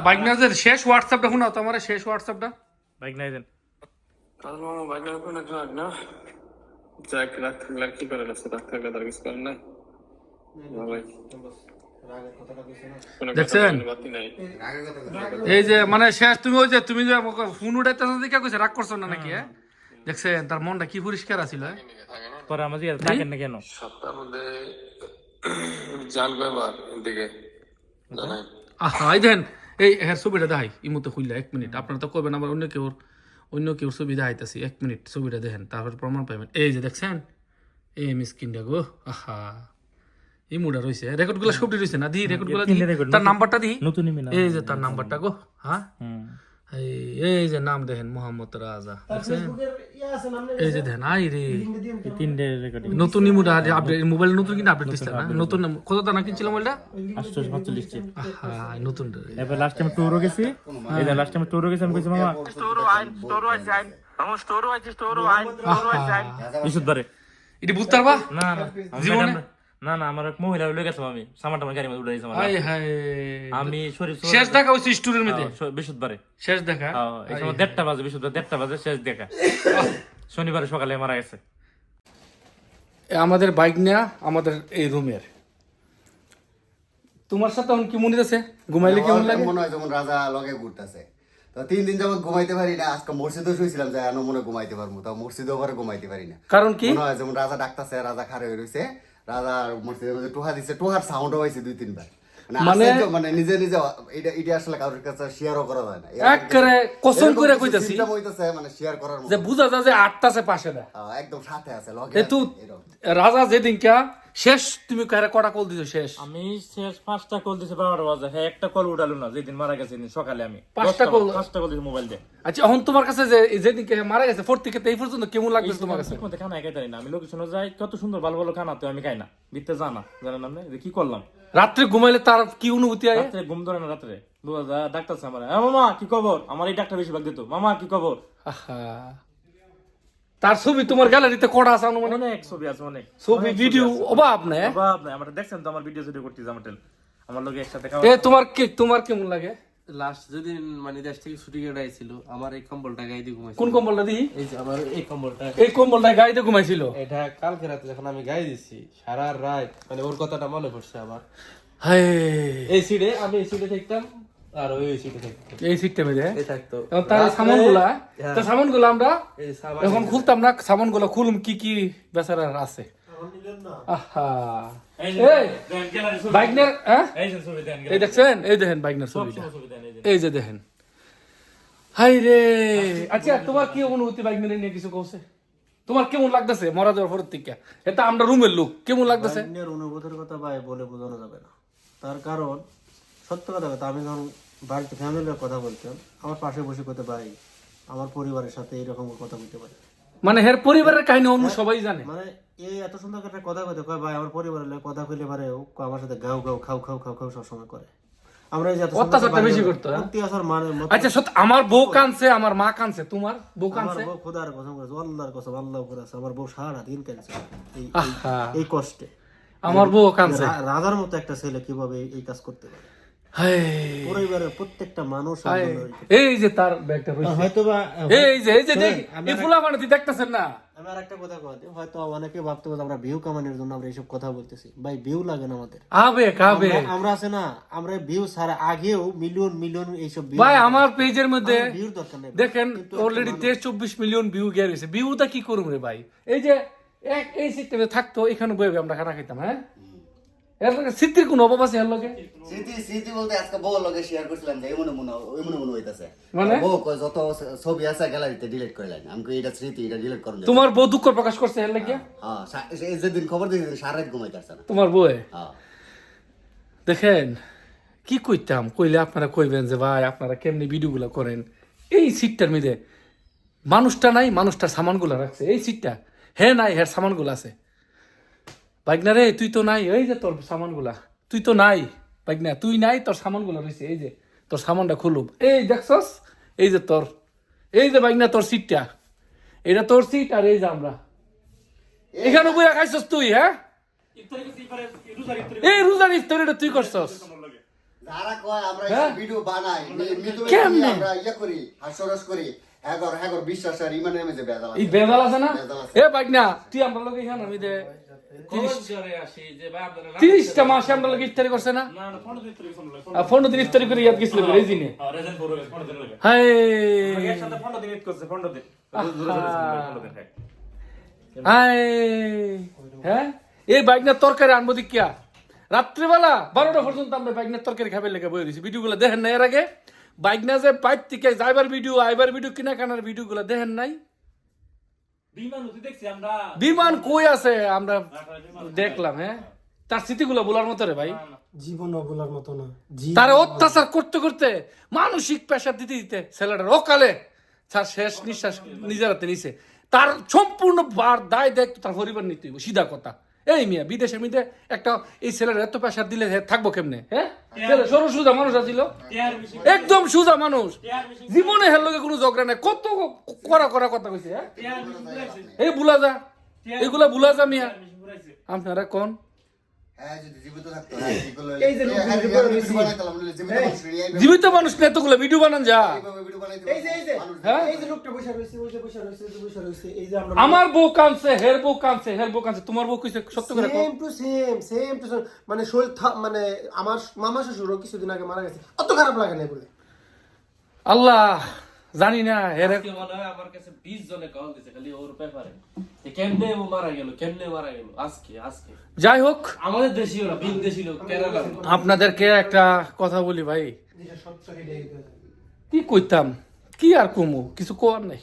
Bike নাজের শেষ হোয়াটসঅ্যাপটা শুনো তোমার শেষ হোয়াটসঅ্যাপটা বাইক নাই দেন তাহলে মামা বাইকের উপর নাকি রাখ না যাক রাখ থাকলে আর কি করে রাখছে রাখ থাকলে তার কিছু করেন নাই ভাই দেখছেন বাতি নাই এই যে মানে শেষ তুমি যে আমাকে ফোন উঠাইতেছ দেখে কইছে রাগ করছ না নাকি হ্যাঁ দেখছেন তার মনটা কি পরিষ্কার আছিল পরে আমাদের থাকেন না কেন সপ্তাহের মধ্যে জাল ব্যবহার এদিকে জানেন আহা এই দেন এই হের ছবিটা দেখাই ইমতে খুললা 1 মিনিট আপনারা তো কইবেন আবার অন্য কেউ ছবি দেখাইতাছি 1 মিনিট ছবিটা দেখেন তারপর প্রমাণ পাবেন এই যে দেখছেন এই মিসকিনটা গো আহা এই মুডা রইছে রেকর্ডগুলো সবটি রইছে না দি রেকর্ডগুলো দি তার নাম্বারটা দি নতুন ইমেল এই যে তার নাম্বারটা গো হ্যাঁ এই যে নাম দেখেন মোহাম্মদ রাজা দেখছেন এই যে দেখেন আই রে তিনটে রেকর্ডিং নতুন ইমুডা আপডেট মোবাইল নতুন কিনা আপডেট দিছিল না নতুন কত দানা কিনছিল মোবাইলটা 845 টি আহা নতুন এবার লাস্ট টাইম টুরও গেছি এই যে লাস্ট টাইম টুরও গেছি আমি কইছি মামা বিশুদ্ধবারে এটি বুঝতে পারবা না না জীবনে না না আমার এক মহিলা লয়ে গেছে আমি সামাটা আমার গাড়ির মধ্যে উঠাইছি আমার হাই হাই আমি শরীর শেষ দেখা হইছে স্টোরের মধ্যে বিশুদ্ধবারে শেষ দেখা এই সময় 1:30 বাজে বিশুদ্ধবার 1:30 বাজে শেষ দেখা শনিবার সকালে মারা গেছে আমাদের বাইক নেয়া আমাদের এই রুমের তোমার সাথে এখন কি মনে আছে ঘুমাইলে কেমন লাগে মনে হয় যেমন রাজা লগে ঘুরতেছে তো 3 দিন যাবত ঘুমাইতে পারি না আজকে মসজিদে শুইছিলাম যে আনো মনে ঘুমাইতে পারবো তাও মসজিদে ওপরে ঘুমাইতে পারি না কারণ কি মনে হয় যেমন রাজা ডাকতেছে রাজা খারে হয়ে রইছে রাজা মসজিদের মধ্যে টোহা দিছে টোহার সাউন্ড হইছে 2-3 বার মানে নিজে নিজে এটা আসলে কারোর কাছে শেয়ারও করা যায় না একবারে কসম করে কইতাছি চিন্তা হইতাছে মানে শেয়ার করার মতো যে বুঝা যায় যে আটটাছে পাশে না একদম সাথে আছে লগে এ তুই রাজা যেদিনকা শেষ তুমি কারে কটা কল দিছো শেষ আমি শেষ 5টা কল দিছি 12 বাজে হ্যাঁ একটা কল উঠালো না যেদিন মারা গেছে দিন সকালে আমি 5টা কল দিছি মোবাইল দিয়ে আচ্ছা এখন তোমার কাছে যে যেদিনকে মারা গেছে 4 থেকে এই পর্যন্ত কেমন লাগছে তোমার কাছে মধ্যে খানা খাইতে পারি না আমি লোকেশনে যাই কত সুন্দর ভালো ভালো খানা তো আমি খাই না বিতে জানা জানেন আপনি যে কি করলাম রাত্রে ঘুমাইলে তার কি অনুভূতি হয় রাত্রে ঘুম ধরে না রাত্রে ডাক্তার আমার মামা কি খবর আমার এই ডাক্তার বেশি ভাগ দিত মামা কি খবর আহা তার ছবি তোমার গ্যালারিতে কটা আছে অনুমান অনেক ছবি আছে অনেক ছবি ভিডিও অভাব নাই আমরা দেখছেন তো আমার ভিডিও করতেছি আমার লোক একসাথে এ তোমার কেমন লাগে লাস্ট যেদিন মানে দেশ থেকে ছুটি কেটে আইছিল আমার এই কম্বলটা গায়ে দিয়ে ঘুমাইছিল কোন কম্বলটা দিই এই যে আমার এই কম্বলটা গায়ে দিয়ে ঘুমাইছিল এটা কালকে রাতে যখন আমি গায়ে দিছি সারা রাত মানে ওর কথাটা মনে পড়ছে আমার হায় এই সিটে আমি এই সিটে থাকতাম আর ওই সিটে থাকতাম এই সিটটা মেরে এই থাকতো তার সামানগুলো আমরা এখন খুলতাম না সামানগুলো খুলুম কি কি বেচারার আছে আহা বাইকনের এই দেখছেন এই দেখেন বাইকনের ছবিটা এই যে দেখেন হাই রে আচ্ছা তোমার কি অনুভূতি বাইকনের নিয়ে কিছু কইছে তোমার কেমন লাগতেছে মরা যাওয়ার পর থেকে এটা আমরা রুমের লোক কেমন লাগতেছে অনুভূতির কথা ভাই বলে বোঝানো যাবে না তার কারণ সত্য কথা আমি যখন বাড়িতে ফ্যামিলির কথা বলতাম আমার পাশে বসে করতে পারি আমার পরিবারের সাথে এইরকম কথা বলতে পারি মানে হের পরিবারের কাহিনী অন্য সবাই জানে মানে এই এত সুন্দর একটা কথা কইতে কয় ভাই আমার পরিবারের লোক কথা কইলে পারে আমার সাথে গাও গাও খাও খাও খাও খাও সবসময় করে আমরা এই যে অত্যাচারটা বেশি করতো অত্যাচার মানে আচ্ছা সত্য আমার বউ কানছে আমার মা কানছে তোমার বউ কানছে আমার বউ খোদার কসম করে আল্লাহর কসম আল্লাহ করে আছে আমার বউ সারা দিন কানছে এই কষ্টে আমার বউ কানছে রাজার মতো একটা ছেলে কিভাবে এই কাজ করতে পারে পরিবারের প্রত্যেকটা মানুষ এই যে তার ব্যাগটা রয়েছে হয়তোবা এই যে এই ফুলা মানে দেখতেছেন না আমি আর একটা কথা কই হয়তো অনেকে ভাবতে পারে আমরা ভিউ কামানোর জন্য আমরা এইসব কথা বলতেছি ভাই ভিউ লাগে না আমাদের আমরা আছে না আমরা ভিউ ছাড়া আগেও মিলিয়ন মিলিয়ন এইসব ভিউ ভাই আমার পেজের মধ্যে ভিউর দরকার নেই দেখেন অলরেডি 23-24 মিলিয়ন ভিউ গিয়ে গেছে ভিউটা কি করুম রে ভাই এই যে এই সিস্টেমে থাকতো এখানে বইবে আমরা খানা খাইতাম হ্যাঁ এর লগে স্মৃতির কোন অভাব আছে এর লগে স্মৃতি বলতে আজকে বউ লগে শেয়ার করছিলাম যে এমন মনে হইতাছে মানে বউ কয় যত ছবি আছে গ্যালারিতে ডিলিট করলেন আমি কই এটা স্মৃতি এটা ডিলিট করুন তোমার বউ দুঃখ প্রকাশ করছে এর লাগে হ্যাঁ যেদিন খবর দিয়েছিলেন সারা রাত ঘুমাইতাছে না তোমার বউ হ্যাঁ দেখেন কি কইতাম কইলে আপনারা কইবেন যে ভাই আপনারা কেমনি ভিডিওগুলো করেন এই সিটটার মধ্যে মানুষটা নাই মানুষটার সামানগুলো রাখছে এই সিটটা হ্যাঁ নাই হ্যাঁ সামানগুলো আছে বাইকনা রে তুই তো নাই এই যে তোর সামানগুলা তুই তো নাই বাইকনা তুই নাই তোর সামানগুলো রয়েছে এই যে তোর সামানটা খুলুম এই দেখছস এই যে তোর এই যে বাইকনা তোর সিটটা এটা তোর সিট আর এই যে আমরা এখানে বইয়া খাইছস তুই হ্যাঁ এই রোজার ইফতার এটা তুই করছস তারা কয় আমরা হ্যাঁ? ভিডিও বানাই মৃত্যু কেমনে? আমরা ইয়ে করি হাস্যরস করি হ্যাগর বিশ্বাস আর ইমানের মধ্যে বেজাল এই বেজাল আছে না বেজাল আছে। এ বাইক না তুই আমরা লোক এখানে আমি দে খবর করে আসি যে ভাই আপনারা 30টা মাসে আমরা লোক ইফতারি করছে না না না 15 দিন তৈরি করলাম 15 দিন ইফতারি করে ইয়াদ গেছিল এই দিনে হ্যাঁ রেজেন্ট করে 15 দিন লাগে হাই একসাথে 15 দিন ঈদ করছে 15 দিন দূরে দূরে 15 দিন হাই হ্যাঁ এই বাইক না তরকারি আনবো দেখিয়া রাত্রিবেলা 12টা পর্যন্ত আমরা বাইক না তরকারি খাবে লেগে বই রয়েছি ভিডিওগুলো দেখেন না এর আগে বাইক না যে বাইক থেকে যাইবার ভিডিও আইবার ভিডিও কিনা কানার ভিডিওগুলো দেখেন নাই বিমান তুই দেখছি আমরা বিমান কই আছে আমরা দেখলাম হ্যাঁ তার স্মৃতিগুলো বলার মতো রে ভাই জীবন বলার মতো না তার অত্যাচার করতে করতে মানসিক প্রেশার দিতে দিতে ছেলেটার অকালে তার শেষ নিঃশ্বাস নিজের হাতে নিছে তার সম্পূর্ণ দায় দায়িত্ব তার পরিবার নিতে হইব সিধা কথা এই মিয়া বিদেশের মধ্যে একটা এই ছেলের এত প্রেশার দিলে থাকবো কেমনে হ্যাঁ ছেলে সরু সুজা মানুষ আছিল একদম সুজা মানুষ জীবনে হের লগে কোনো ঝগড়া নাই কত করা করা কথা কইছে হ্যাঁ এই বুলা যা এগুলা বুলা যা মিয়া আপনারা কোন হ্যাঁ যদি জীবিত থাকতো এই যে ভিডিও বানাইতাম জীবিত মানুষ জীবিত মানুষ নিয়ে এতগুলো ভিডিও বানান যা ভিডিও বানাইতে হ্যাঁ এই যে লোকটা বসে রয়েছে ওই যে বসে রয়েছে বসে রয়েছে এই যে আমরা আমার বউ কানছে হের বউ কানছে হের বউ কানছে তোমার বউ কইছে সত্য করে কও। সেম টু মানে শরীর মানে আমার মামা শ্বশুরও কিছুদিন আগে মারা গেছে অত খারাপ লাগে না বলে আল্লাহ জানি না হের আজকে মনে হয় আমার কাছে 20 জনে কল দিছে খালি ওর ব্যাপারে যে কেমনে ও মারা গেল আজকে যাই হোক আমাদের দেশীয় না বিন দেশীয় কেরালা আপনাদেরকে একটা কথা বলি ভাই কি কইতাম কি আর কমু কিছু কোয়ার নাই